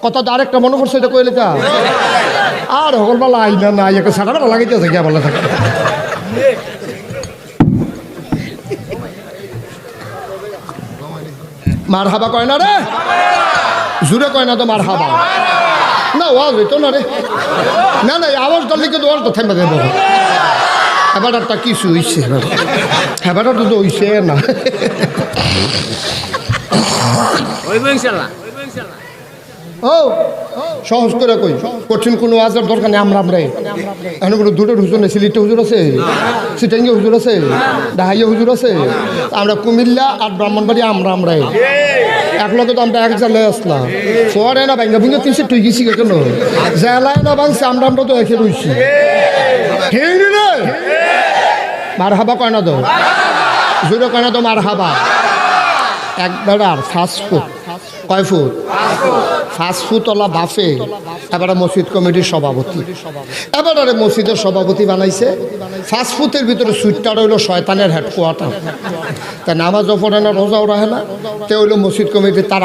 কত আরেকটা মনে করছে এটা কইলে তা আর হল বেলা আইনা না একটা সাড়াটা লাগাইতেছে গিয়া বলে থাকে মার হাবা কয় না রে জুড়ে কয় না তো মার হাবা না ওয়াজ হইতো না রে না না আওয়াজ ডালি কিন্তু ওয়াজ তো থেমে দেবো এবার একটা কিছু হইছে এবার তো হইছে না ও সহজ করে কই কঠিন কোনো আজার দরকার নেই আমরা এখন কোনো দুটোর হুজুর নেই সিলেটে হুজুর আছে সিটাঙ্গি হুজুর আছে ডাহাইয়া হুজুর আছে আমরা কুমিল্লা আর ব্রাহ্মণবাড়ি আমরাই এক লগে তো আমরা এক জায়গায় আসলাম পরে না ভাঙ্গা ভুঙ্গা তিনশো টুই গেছি কেন জেলায় না ভাঙছে আমরা তো এসে রইছি ঠিক রে মার হাবা কয় না তো জুড়ে কয় না তো মার হাবা একবার আর ফাস্টফুড কয় ফুট ফাস্টফুডওয়ালা বাফে এবারে মসজিদ কমিটির সভাপতি এবারে মসজিদের সভাপতি বানাইছে ফাস্টফুডের ভিতরে সুইটটা রইল শয়তানের হেডকোয়ার্টার তা নামাজও পড়ে না রোজাও রাখে না তে হইলো মসজিদ কমিটি তার